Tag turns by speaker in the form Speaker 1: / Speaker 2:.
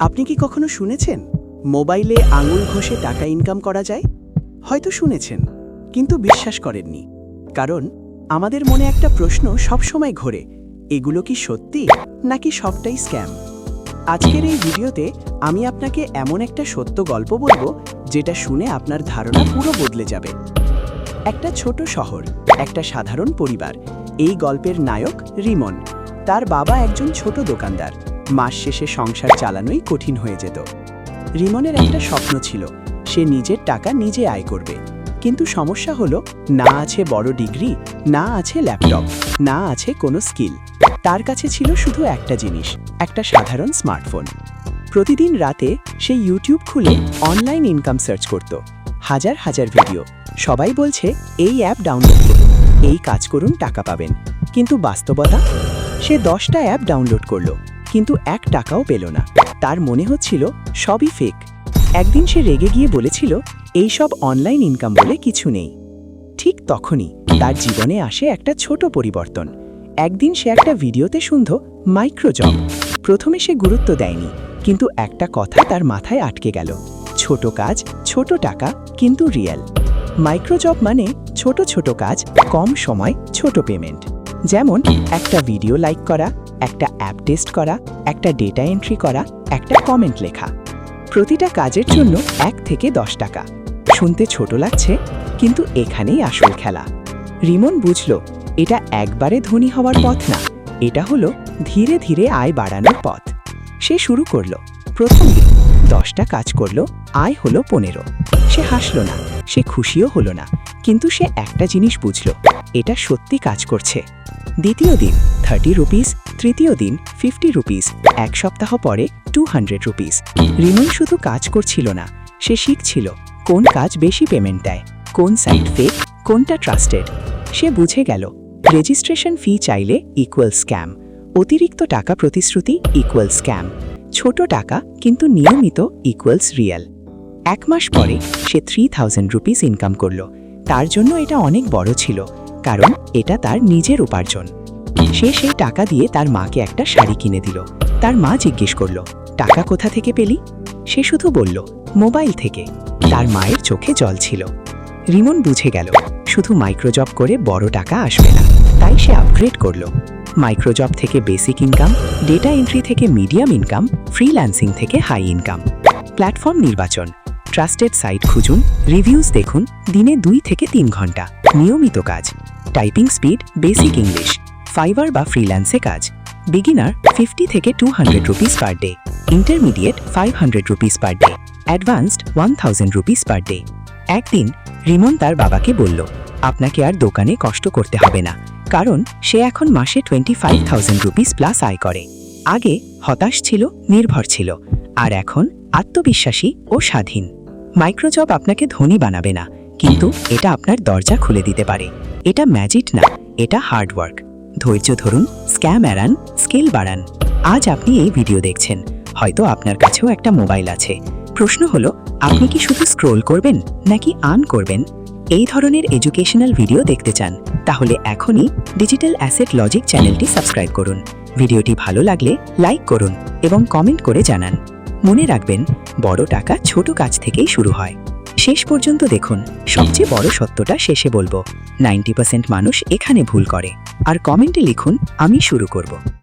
Speaker 1: আপনি কি কখনো শুনেছেন মোবাইলে আঙুল ঘষে টাকা ইনকাম করা যায়? হয়তো শুনেছেন, কিন্তু বিশ্বাস করেননি। কারণ আমাদের মনে একটা প্রশ্ন সবসময় ঘোরে, এগুলো কি সত্যি নাকি সবটাই স্ক্যাম? আজকের এই ভিডিওতে আমি আপনাকে এমন একটা সত্য গল্প বলবো যেটা শুনে আপনার ধারণা পুরো বদলে যাবে। একটা ছোট শহর, একটা সাধারণ পরিবার। এই গল্পের নায়ক রিমন। তার বাবা একজন ছোট দোকানদার। মাস শেষে সংসার চালানোই কঠিন হয়ে যেত। রিমনের একটা স্বপ্ন ছিল, সে নিজের টাকা নিজে আয় করবে। কিন্তু সমস্যা হলো, না আছে বড় ডিগ্রি, না আছে ল্যাপটপ, না আছে কোনো স্কিল। তার কাছে ছিল শুধু একটা জিনিস, একটা সাধারণ স্মার্টফোন। প্রতিদিন রাতে সে ইউটিউব খুলে অনলাইন ইনকাম সার্চ করত। হাজার হাজার ভিডিও, সবাই বলছে এই অ্যাপ ডাউনলোড করুন, এই কাজ করুন, টাকা পাবেন। কিন্তু বাস্তবতা, সে 10টা অ্যাপ ডাউনলোড করলো, কিন্তু 1 টাকাও পেল না। তার মনে হচ্ছিল সবই ফেক। একদিন সে রেগে গিয়ে বলেছিল, এইসব অনলাইন ইনকাম বলে কিছু নেই। ঠিক তখনই তার জীবনে আসে একটা ছোট পরিবর্তন। একদিন সে একটা ভিডিওতে শুনল মাইক্রো জব। প্রথমে সে গুরুত্ব দেয়নি, কিন্তু একটা কথা তার মাথায় আটকে গেল, ছোট কাজ, ছোট টাকা, কিন্তু রিয়েল। মাইক্রো জব মানে ছোট ছোট কাজ, কম সময়, ছোট পেমেন্ট। যেমন একটা ভিডিও লাইক করা, একটা অ্যাপ টেস্ট করা, একটা ডেটা এন্ট্রি করা, একটা কমেন্ট লেখা। প্রতিটা কাজের জন্য 1 থেকে 10 টাকা। শুনতে ছোট লাগছে, কিন্তু এখানেই আসল খেলা। রিমন বুঝল, এটা একবারে ধনী হওয়ার পথ না, এটা হলো ধীরে ধীরে আয় বাড়ানোর পথ। সে শুরু করলো। প্রথম দিন 10টা কাজ করলো, আয় হলো 15। সে হাসল না, সে খুশিও হলো না, কিন্তু সে একটা জিনিস বুঝল, এটা সত্যি কাজ করছে। দ্বিতীয় দিন 30 রুপিস, তৃতীয় দিন 50 রুপিস, 1 সপ্তাহ পরে 200 রুপিস। রিমন শুধু কাজ করছিল না, সে শিখছিল কোন কাজ বেশি পেমেন্ট দেয়, কোন সাইট ফেক, কোনটা ট্রাস্টেড। সে বুঝে গেল, রেজিস্ট্রেশন ফি চাইলে ইকুয়াল স্ক্যাম, অতিরিক্ত টাকা প্রতিশ্রুতি ইকুয়াল স্ক্যাম, ছোট টাকা কিন্তু নিয়মিত ইকুয়ালস রিয়েল। 1 মাস পরে সে 3000 রুপিস ইনকাম করল। তার জন্য এটা অনেক বড় ছিল, কারণ এটা তার নিজের উপার্জন। সে সেই টাকা দিয়ে তার মাকে একটা শাড়ি কিনে দিল। তার মা জিজ্ঞেস করল, টাকা কোথা থেকে পেলি? সে শুধু বলল, মোবাইল থেকে। তার মায়ের চোখে জল ছিল। রিমন বুঝে গেল, শুধু মাইক্রোজব করে বড় টাকা আসবে না। তাই সে আপগ্রেড করল। মাইক্রোজব থেকে বেসিক ইনকাম, ডেটা এন্ট্রি থেকে মিডিয়াম ইনকাম, ফ্রিল্যান্সিং থেকে হাই ইনকাম। প্ল্যাটফর্ম নির্বাচন, ট্রাস্টেড সাইট খুঁজুন, রিভিউজ দেখুন, দিনে 2 থেকে 3 ঘন্টা। নিয়মিত কাজ, typing speed, basic English, fibre বা ফ্রিল্যান্সে কাজ। বিগিনার 50 থেকে 200 rupees per day, intermediate 500 rupees per day, advanced 1000 rupees per day. একদিন রিমন তার বাবাকে বলল, আপনাকে আর দোকানে কষ্ট করতে হবে না, কারণ সে এখন মাসে 25,000 রুপিস প্লাস আয় করে। আগে হতাশ ছিল, নির্ভর ছিল, আর এখন আত্মবিশ্বাসী ও স্বাধীন। মাইক্রোজব আপনাকে ধনী বানাবে না, কিন্তু এটা আপনার দরজা খুলে দিতে পারে। এটা ম্যাজিক না, এটা হার্ডওয়ার্ক। ধৈর্য ধরুন, স্ক্যাম এড়ান, স্কিল বাড়ান। আজ আপনি এই ভিডিও দেখছেন, হয়তো আপনার কাছেও একটা মোবাইল আছে। প্রশ্ন হলো, আপনি কি শুধু স্ক্রোল করবেন নাকি আর্ন করবেন? এই ধরনের এডুকেশনাল ভিডিও দেখতে চান? তাহলে এখনই ডিজিটাল অ্যাসেট লজিক চ্যানেলটি সাবস্ক্রাইব করুন। ভিডিওটি ভালো লাগলে লাইক করুন এবং কমেন্ট করে জানান। মনে রাখবেন, বড় টাকা ছোট কাজ থেকেই শুরু হয়। শেষ পর্যন্ত দেখুন, সবচেয়ে বড় সত্যটা শেষে বলবো। 90% মানুষ এখানে ভুল করে। আর কমেন্টে লিখুন, আমি শুরু করব।